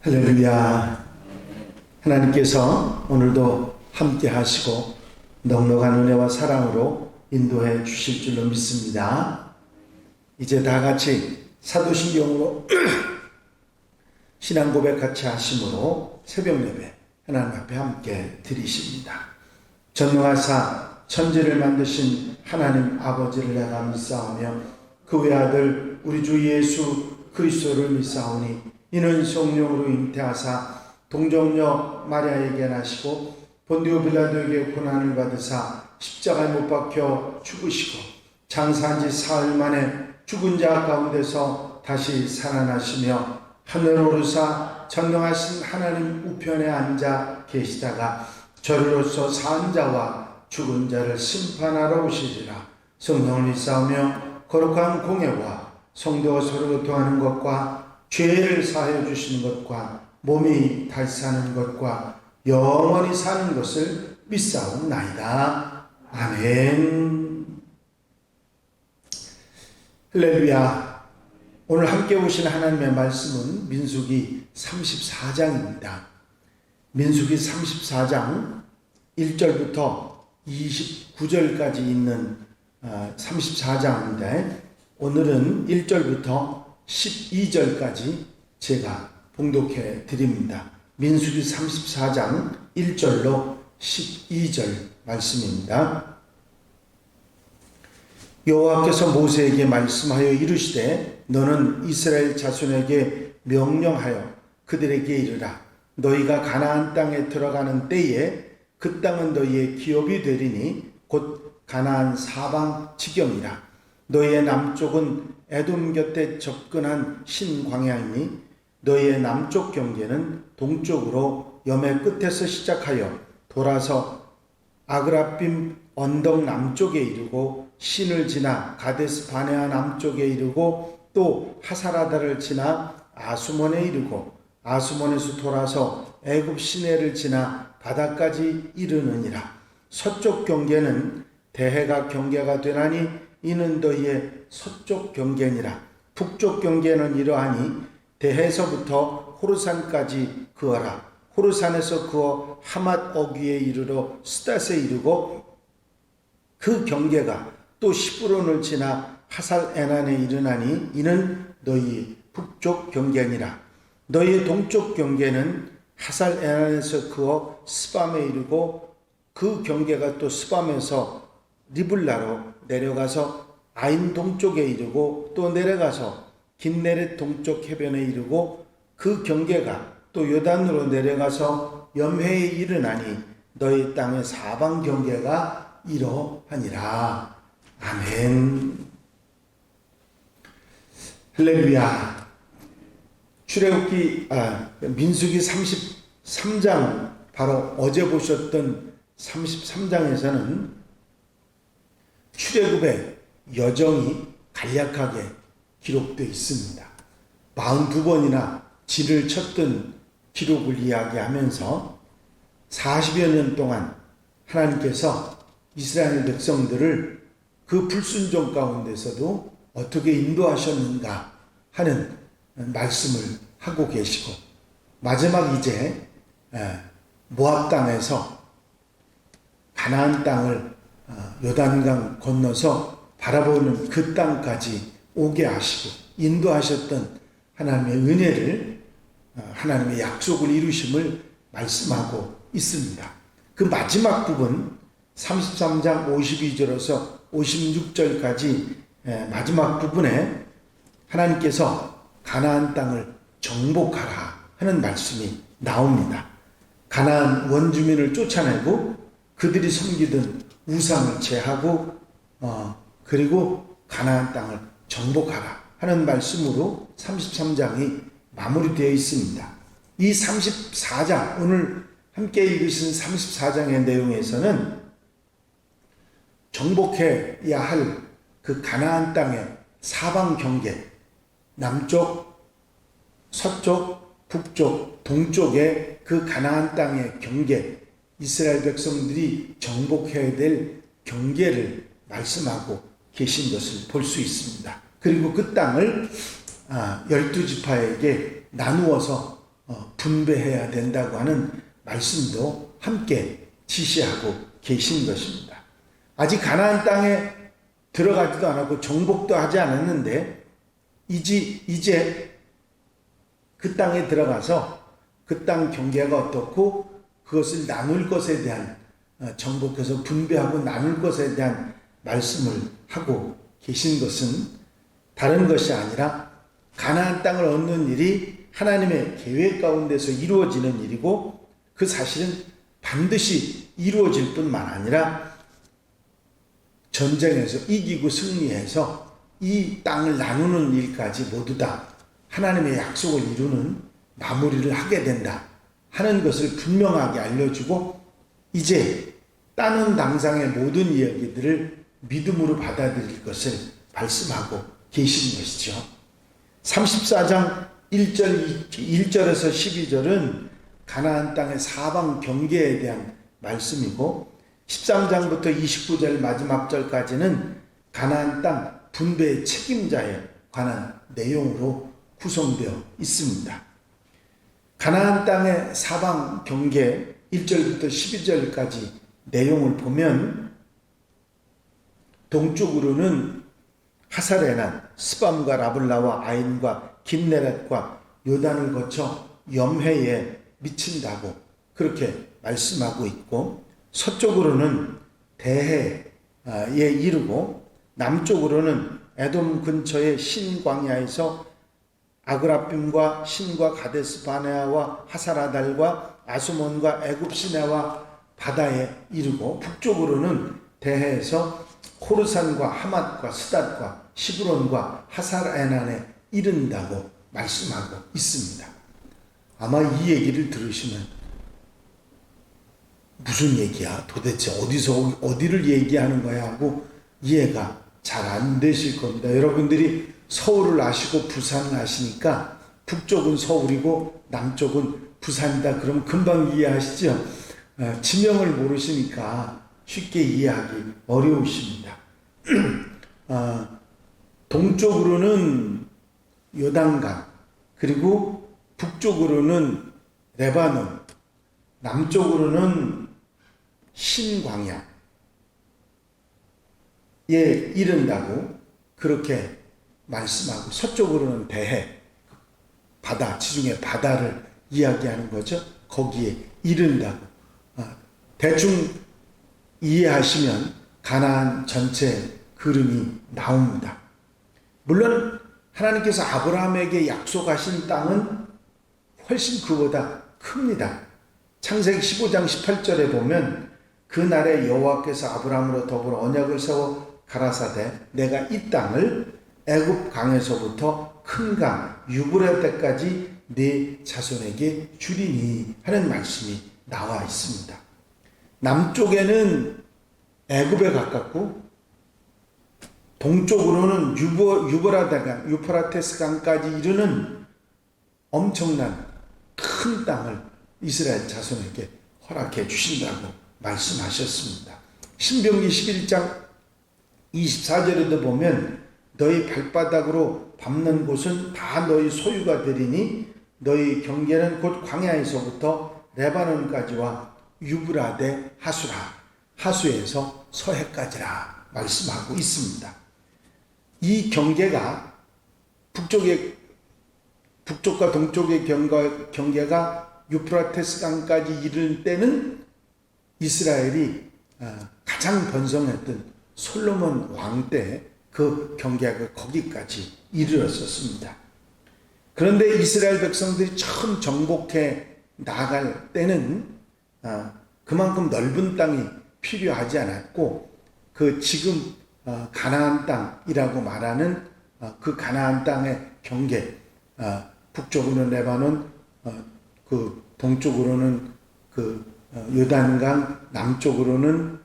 할렐루야. 하나님께서 오늘도 함께 하시고 넉넉한 은혜와 사랑으로 인도해 주실 줄로 믿습니다. 이제 다 같이 사도신경으로 신앙 고백 같이 하심으로 새벽 예배 하나님 앞에 함께 드리십니다. 전능하사 천지를 만드신 하나님 아버지를 내가 믿사오며 그 외아들 우리 주 예수 그리스도를 믿사오니 이는 성령으로 잉태하사 동정녀 마리아에게 나시고 본디오 빌라도에게 고난을 받으사 십자가에 못 박혀 죽으시고 장사한 지 사흘 만에 죽은 자 가운데서 다시 살아나시며 하늘 오르사 전능하신 하나님 우편에 앉아 계시다가 저리로서 산 자와 죽은 자를 심판하러 오시리라. 성령을 믿사오며 거룩한 공예와 성도가 서로 교통하는 것과 죄를 사하여 주시는 것과 몸이 다시 사는 것과 영원히 사는 것을 믿사옵나이다. 아멘. 할렐루야. 오늘 함께 오신 하나님의 말씀은 민수기 34장입니다. 민수기 34장 1절부터 29절까지 있는 34장인데 오늘은 1절부터 12절까지 제가 봉독해 드립니다. 민수기 34장 1절로 12절 말씀입니다. 여호와께서 모세에게 말씀하여 이르시되 너는 이스라엘 자손에게 명령하여 그들에게 이르라. 너희가 가나안 땅에 들어가는 때에 그 땅은 너희의 기업이 되리니 곧 가나안 사방 지경이라. 너희의 남쪽은 에돔 곁에 접근한 신광야이니 너희의 남쪽 경계는 동쪽으로 염해 끝에서 시작하여 돌아서 아그라빔 언덕 남쪽에 이르고 신을 지나 가데스 바네아 남쪽에 이르고 또 하사라다를 지나 아수몬에 이르고 아수몬에서 돌아서 애굽 시내를 지나 바다까지 이르느니라. 서쪽 경계는 대해가 경계가 되나니 이는 너희의 서쪽 경계니라. 북쪽 경계는 이러하니 대해서부터 호르산까지 그어라. 호르산에서 그어 하맛 어귀에 이르러 스닷에 이르고 그 경계가 또 시브론을 지나 하살 에난에 이르나니 이는 너희 북쪽 경계니라. 너희 동쪽 경계는 하살 에난에서 그어 스밤에 이르고 그 경계가 또 스밤에서 리블라로 내려가서 아인 동쪽에 이르고 또 내려가서 긴네렛 동쪽 해변에 이르고 그 경계가 또 요단으로 내려가서 염해에 이르나니 너희 땅의 사방 경계가 이러하니라. 아멘. 할렐루야. 민수기 33장 바로 어제 보셨던 33장에서는 출애굽의 여정이 간략하게 기록되어 있습니다. 42번이나 진을 쳤던 기록을 이야기하면서 40여 년 동안 하나님께서 이스라엘 백성들을 그 불순종 가운데서도 어떻게 인도하셨는가 하는 말씀을 하고 계시고 마지막 이제 모압 땅에서 가나안 땅을 요단강 건너서 바라보는 그 땅까지 오게 하시고 인도하셨던 하나님의 은혜를 하나님의 약속을 이루심을 말씀하고 있습니다. 그 마지막 부분 33장 52절에서 56절까지 마지막 부분에 하나님께서 가나안 땅을 정복하라 하는 말씀이 나옵니다. 가나안 원주민을 쫓아내고 그들이 섬기던 우상을 제하고 그리고 가나안 땅을 정복하라 하는 말씀으로 33장이 마무리되어 있습니다. 이 34장 오늘 함께 읽으신 34장의 내용에서는 정복해야 할 그 가나안 땅의 사방 경계 남쪽, 서쪽, 북쪽, 동쪽의 그 가나안 땅의 경계 이스라엘 백성들이 정복해야 될 경계를 말씀하고 계신 것을 볼 수 있습니다. 그리고 그 땅을 12지파에게 나누어서 분배해야 된다고 하는 말씀도 함께 지시하고 계신 것입니다. 아직 가나안 땅에 들어가지도 않았고 정복도 하지 않았는데 이제 그 땅에 들어가서 그 땅 경계가 어떻고 그것을 나눌 것에 대한 정복해서 분배하고 나눌 것에 대한 말씀을 하고 계신 것은 다른 것이 아니라 가나안 땅을 얻는 일이 하나님의 계획 가운데서 이루어지는 일이고 그 사실은 반드시 이루어질 뿐만 아니라 전쟁에서 이기고 승리해서 이 땅을 나누는 일까지 모두 다 하나님의 약속을 이루는 마무리를 하게 된다 하는 것을 분명하게 알려주고 이제 따는 당상의 모든 이야기들을 믿음으로 받아들일 것을 말씀하고 계신 것이죠. 34장 1절에서 12절은 가나안 땅의 사방 경계에 대한 말씀이고 13장부터 29절 마지막 절까지는 가나안 땅 분배의 책임자에 관한 내용으로 구성되어 있습니다. 가나안 땅의 사방 경계 1절부터 12절까지 내용을 보면 동쪽으로는 하사레난, 스밤과 라블라와 아인과 긴네렛과 요단을 거쳐 염해에 미친다고 그렇게 말씀하고 있고 서쪽으로는 대해에 이르고 남쪽으로는 에돔 근처의 신광야에서 아그라빔과 신과 가데스 바네아와 하사라달과 아수몬과 애굽 시내와 바다에 이르고 북쪽으로는 대해에서 호르산과 하맛과 스닷과 시브론과 하사르에난에 이른다고 말씀하고 있습니다. 아마 이 얘기를 들으시면 무슨 얘기야? 도대체 어디서 어디를 얘기하는 거야? 하고 이해가 잘 안 되실 겁니다. 여러분들이 서울을 아시고 부산을 아시니까 북쪽은 서울이고 남쪽은 부산이다. 그럼 금방 이해하시죠? 지명을 모르시니까 쉽게 이해하기 어려우십니다. 동쪽으로는 요단강, 그리고 북쪽으로는 레바논, 남쪽으로는 신광야에 이른다고 그렇게 말씀하고 서쪽으로는 대해, 바다, 지중해 바다를 이야기하는 거죠. 거기에 이른다고. 대충 이해하시면 가나안 전체 그림이 나옵니다. 물론 하나님께서 아브라함에게 약속하신 땅은 훨씬 그보다 큽니다. 창세기 15장 18절에 보면 그날에 여호와께서 아브라함으로 더불어 언약을 세워 가라사대 내가 이 땅을 애굽 강에서부터 큰 강 유브라데까지 네 자손에게 주리니 하는 말씀이 나와 있습니다. 남쪽에는 애굽에 가깝고 동쪽으로는 유브라데강, 유프라테스 강까지 이르는 엄청난 큰 땅을 이스라엘 자손에게 허락해 주신다고 말씀하셨습니다. 신명기 11장 24절에도 보면 너희 발바닥으로 밟는 곳은 다 너희 소유가 되리니 너희 경계는 곧 광야에서부터 레바논까지와 유브라데 하수라 하수에서 서해까지라 말씀하고 있습니다. 이 경계가 북쪽과 동쪽의 경계가 유프라테스 강까지 이르는 때는 이스라엘이 가장 번성했던 솔로몬 왕 때 그 경계가 거기까지 이르렀었습니다. 그런데 이스라엘 백성들이 처음 정복해 나갈 때는 그만큼 넓은 땅이 필요하지 않았고 그 지금 가나안 땅이라고 말하는 그 가나안 땅의 경계, 북쪽으로는 레바논, 그 동쪽으로는 그 요단강, 남쪽으로는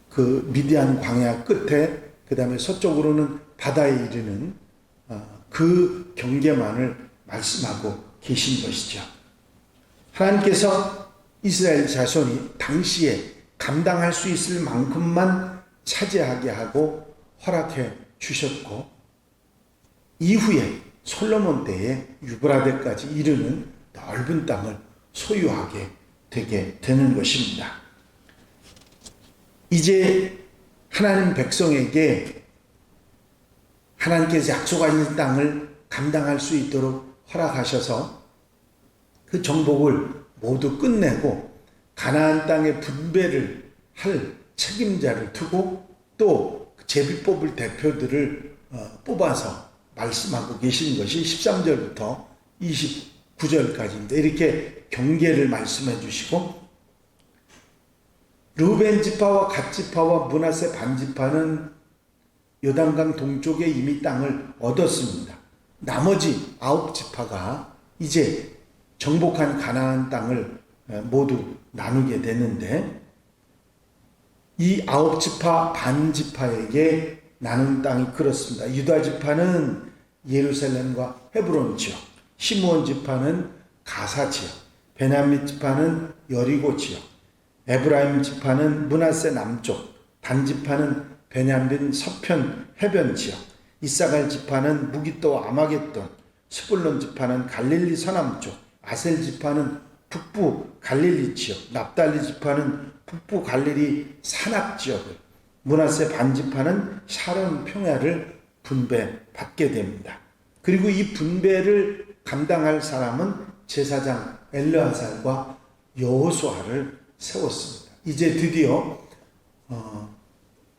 그 미디안 광야 끝에, 그 다음에 서쪽으로는 바다에 이르는 그 경계만을 말씀하고 계신 것이죠. 하나님께서 이스라엘 자손이 당시에 감당할 수 있을 만큼만 차지하게 하고 허락해 주셨고 이후에 솔로몬 때에 유브라데까지 이르는 넓은 땅을 소유하게 되게 되는 것입니다. 이제 하나님 백성에게 하나님께서 약속하신 땅을 감당할 수 있도록 허락하셔서 그 정복을 모두 끝내고 가나안 땅의 분배를 할 책임자를 두고 또 제비 뽑을 대표들을 뽑아서 말씀하고 계신 것이 13절부터 29절까지인데 이렇게 경계를 말씀해 주시고 르우벤 지파와 갓 지파와 므낫세 반 지파는 요단강 동쪽에 이미 땅을 얻었습니다. 나머지 9지파가 이제 정복한 가나안 땅을 모두 나누게 되는데 이 9지파 반 지파에게 나눈 땅이 그렇습니다. 유다 지파는 예루살렘과 헤브론 지역, 시므온 지파는 가사 지역, 베냐민 지파는 여리고 지역, 에브라임 지파는 므낫세 남쪽, 단 지파는 베냐민 서편 해변 지역, 이사갈 지파는 무기또 아마겟돈, 스불론 지파는 갈릴리 서남쪽, 아셀 지파는 북부 갈릴리 지역, 납달리 지파는 북부 갈릴리 산악 지역을, 므낫세 반 지파는 샤론 평야를 분배받게 됩니다. 그리고 이 분배를 감당할 사람은 제사장 엘르아살과 여호수아를 세웠습니다. 이제 드디어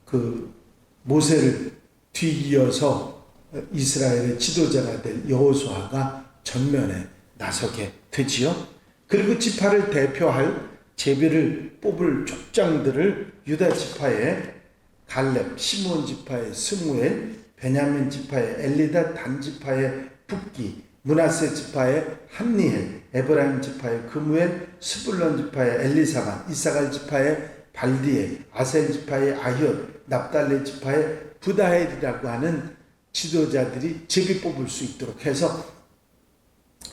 그 모세를 뒤이어서 이스라엘의 지도자가 될 여호수아가 전면에 나서게 되지요. 그리고 지파를 대표할 제비를 뽑을 족장들을 유다 지파의 갈렙, 시므온 지파의 스무엘, 베냐민 지파의 엘리다, 단 지파의 붓기, 므낫세 지파의 함니엘, 에브라임 지파의 그무엘, 스불론 지파의 엘리사반, 이사갈 지파의 발디엘, 아셀 지파의 아히옷, 납달리 지파의 부다헬이라고 하는 지도자들이 제비 뽑을 수 있도록 해서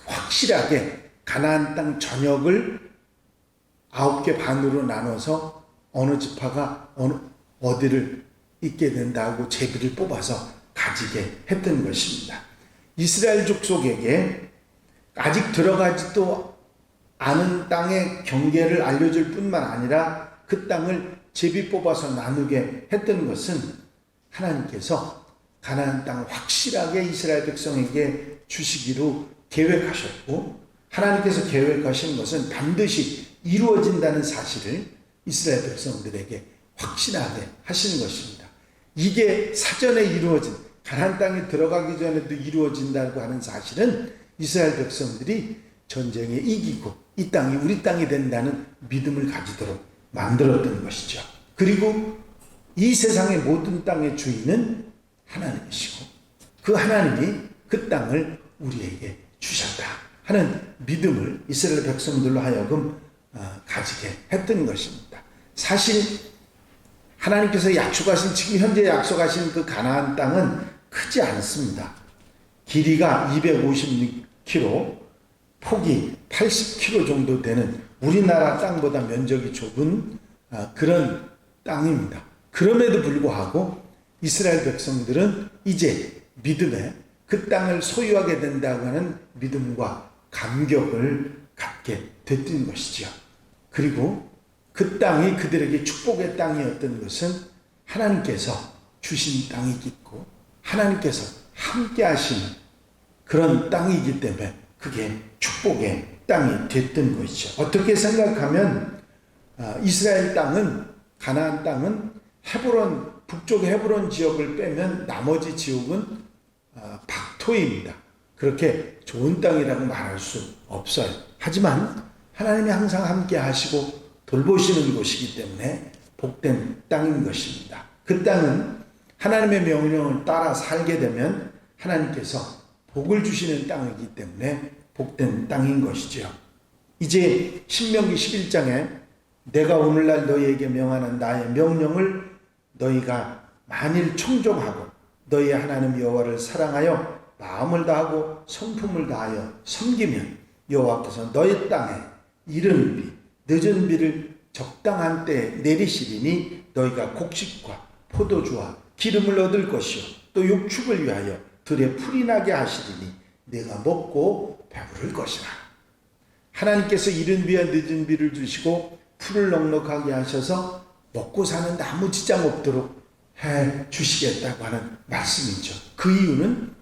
확실하게 가나안 땅 전역을 9개 반으로 나눠서 어느 지파가 어디를 있게 된다고 제비를 뽑아서 가지게 했던 것입니다. 이스라엘 족속에게 아직 들어가지도 않은 땅의 경계를 알려줄 뿐만 아니라 그 땅을 제비 뽑아서 나누게 했던 것은 하나님께서 가나안 땅을 확실하게 이스라엘 백성에게 주시기로 계획하셨고 하나님께서 계획하신 것은 반드시 이루어진다는 사실을 이스라엘 백성들에게 확신하게 하시는 것입니다. 이게 사전에 이루어진 가나안 땅에 들어가기 전에도 이루어진다고 하는 사실은 이스라엘 백성들이 전쟁에 이기고 이 땅이 우리 땅이 된다는 믿음을 가지도록 만들었던 것이죠. 그리고 이 세상의 모든 땅의 주인은 하나님이시고 그 하나님이 그 땅을 우리에게 주셨다 하는 믿음을 이스라엘 백성들로 하여금 가지게 했던 것입니다. 사실 하나님께서 약속하신 지금 현재 약속하신 그 가나안 땅은 크지 않습니다. 길이가 256km, 폭이 80km 정도 되는 우리나라 땅보다 면적이 좁은 그런 땅입니다. 그럼에도 불구하고 이스라엘 백성들은 이제 믿음에 그 땅을 소유하게 된다고 하는 믿음과 감격을 갖게 됐던 것이죠. 그리고 그 땅이 그들에게 축복의 땅이었던 것은 하나님께서 주신 땅이겠고 하나님께서 함께 하시는 그런 땅이기 때문에 그게 축복의 땅이 됐던 것이죠. 어떻게 생각하면 이스라엘 땅은 가나안 땅은 헤브론 북쪽의 헤브론 지역을 빼면 나머지 지역은 박토입니다. 그렇게 좋은 땅이라고 말할 수 없어요. 하지만 하나님이 항상 함께 하시고 돌보시는 곳이기 때문에 복된 땅인 것입니다. 그 땅은 하나님의 명령을 따라 살게 되면 하나님께서 복을 주시는 땅이기 때문에 복된 땅인 것이죠. 이제 신명기 11장에 내가 오늘날 너희에게 명하는 나의 명령을 너희가 만일 청종하고 너희 하나님 여호와를 사랑하여 마음을 다하고 성품을 다하여 섬기면 여호와께서 너희 땅에 이른 비 늦은 비를 적당한 때에 내리시리니 너희가 곡식과 포도주와 기름을 얻을 것이요 또 육축을 위하여 들에 풀이 나게 하시리니 내가 먹고 배부를 것이라. 하나님께서 이른 비와 늦은 비를 주시고 풀을 넉넉하게 하셔서 먹고 사는 아무 지장 없도록 해 주시겠다고 하는 말씀이죠. 그 이유는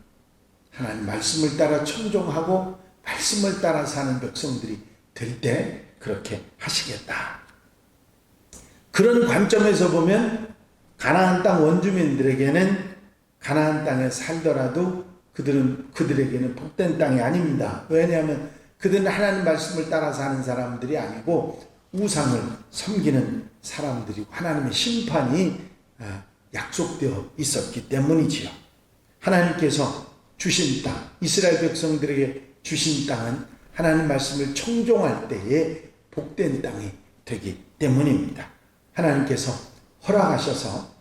하나님 말씀을 따라 청종하고 말씀을 따라 사는 백성들이 될 때 그렇게 하시겠다. 그런 관점에서 보면 가나안 땅 원주민들에게는 가나안 땅에 살더라도 그들에게는 복된 땅이 아닙니다. 왜냐하면 그들은 하나님 말씀을 따라 사는 사람들이 아니고 우상을 섬기는 사람들이고 하나님의 심판이 약속되어 있었기 때문이지요. 하나님께서 주신 땅, 이스라엘 백성들에게 주신 땅은 하나님 말씀을 청종할 때에 복된 땅이 되기 때문입니다. 하나님께서 허락하셔서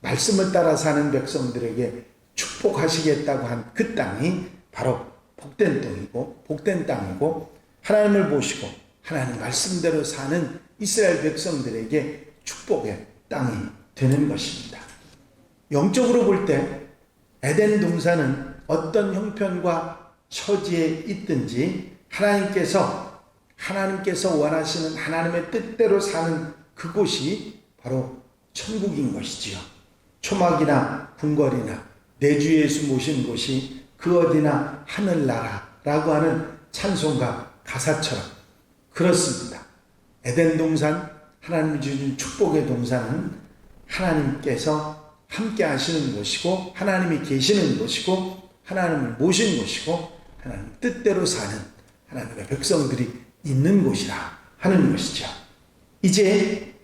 말씀을 따라 사는 백성들에게 축복하시겠다고 한 그 땅이 바로 복된 땅이고 복된 땅이고 하나님을 모시고 하나님 말씀대로 사는 이스라엘 백성들에게 축복의 땅이 되는 것입니다. 영적으로 볼 때 에덴 동산은 어떤 형편과 처지에 있든지 하나님께서 원하시는 하나님의 뜻대로 사는 그곳이 바로 천국인 것이지요. 초막이나 궁궐이나 내 주 예수 모신 곳이 그 어디나 하늘나라라고 하는 찬송가 가사처럼 그렇습니다. 에덴 동산, 하나님이 주신 축복의 동산은 하나님께서 함께 하시는 곳이고 하나님이 계시는 곳이고 하나님을 모신 곳이고 하나님 뜻대로 사는 하나님의 백성들이 있는 곳이라 하는 것이죠. 이제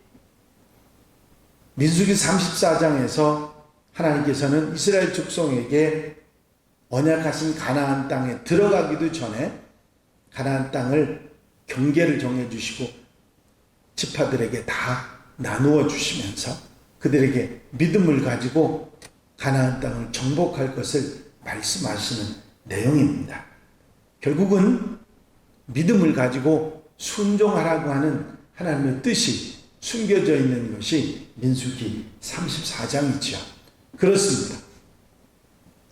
민수기 34장에서 하나님께서는 이스라엘 족속에게 언약하신 가나안 땅에 들어가기도 전에 가나안 땅을 경계를 정해주시고 지파들에게 다 나누어 주시면서 그들에게 믿음을 가지고 가나안 땅을 정복할 것을 말씀하시는 내용입니다. 결국은 믿음을 가지고 순종하라고 하는 하나님의 뜻이 숨겨져 있는 것이 민수기 34장이죠. 그렇습니다.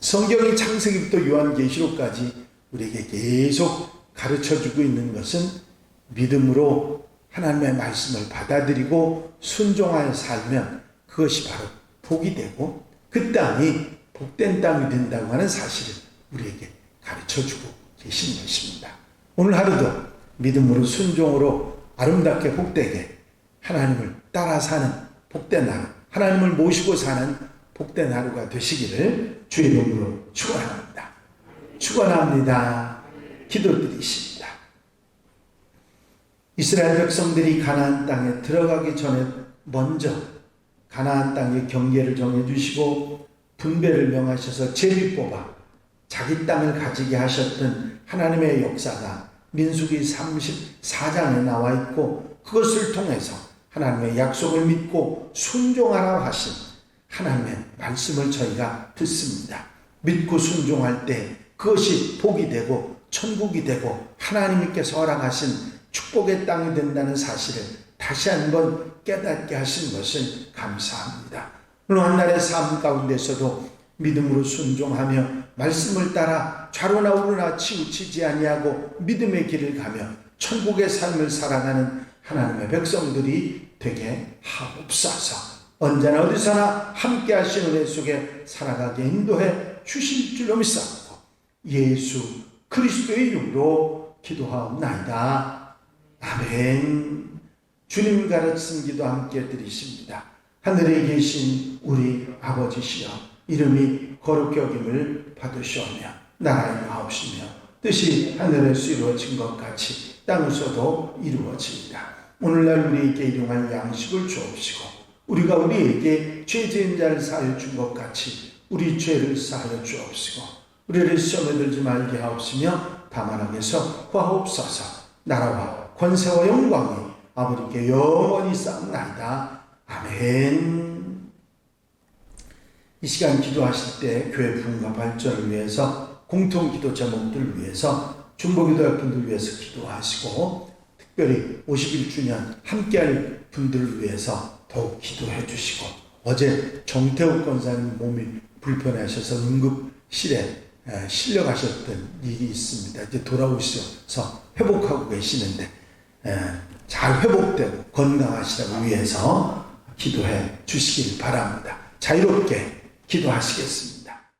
성경이 창세기부터 요한계시록까지 우리에게 계속 가르쳐주고 있는 것은 믿음으로 하나님의 말씀을 받아들이고 순종하여 살면 그것이 바로 복이 되고 그 땅이 복된 땅이 된다고 하는 사실을 우리에게 가르쳐주고 계신 것입니다. 오늘 하루도 믿음으로 순종으로 아름답게 복되게 하나님을 따라 사는 복된 하루, 하나님을 모시고 사는 복된 하루가 되시기를 주의 이름으로 축원합니다. 축원합니다. 기도드리십니다. 이스라엘 백성들이 가나안 땅에 들어가기 전에 먼저 가나안 땅의 경계를 정해주시고 분배를 명하셔서 제비 뽑아 자기 땅을 가지게 하셨던 하나님의 역사가 민수기 34장에 나와 있고 그것을 통해서 하나님의 약속을 믿고 순종하라 하신 하나님의 말씀을 저희가 듣습니다. 믿고 순종할 때 그것이 복이 되고 천국이 되고 하나님께서 허락하신 축복의 땅이 된다는 사실을 다시 한번 깨닫게 하신 것을 감사합니다. 오늘 한날의 삶 가운데서도 믿음으로 순종하며 말씀을 따라 좌로나 우로나 치우치지 아니하고 믿음의 길을 가며 천국의 삶을 살아가는 하나님의 백성들이 되게 하옵소서. 언제나 어디서나 함께 하신 은혜 속에 살아가게 인도해 주실 줄로 믿사옵고 예수 그리스도의 이름으로 기도하옵나이다. 아멘. 주님 가르친 기도 함께 드리십니다. 하늘에 계신 우리 아버지시여 이름이 거룩히 여김을 받으시오며 나라의 마옵시며 뜻이 하늘에서 이루어진 것 같이 땅에서도 이루어집니다. 오늘날 우리에게 일용할 양식을 주옵시고 우리가 우리에게 죄 지은 자를 사하여 준 것 같이 우리 죄를 사하여 주옵시고 우리를 시험에 들지 말게 하옵시며 다만 악에서 구하옵소서. 나라와 권세와 영광이 아버지께 영원히 쌓나이다. 아멘. 이 시간 기도하실 때 교회 부흥과 발전을 위해서 공통기도 제목들을 위해서 중보기도할 분들 위해서 기도하시고 특별히 51주년 함께할 분들을 위해서 더욱 기도해 주시고 어제 정태욱 권사님 몸이 불편하셔서 응급실에 실려가셨던 일이 있습니다. 이제 돌아오셔서 회복하고 계시는데 잘 회복되고 건강하시라고 위해서 기도해 주시길 바랍니다. 자유롭게 기도하시겠습니다.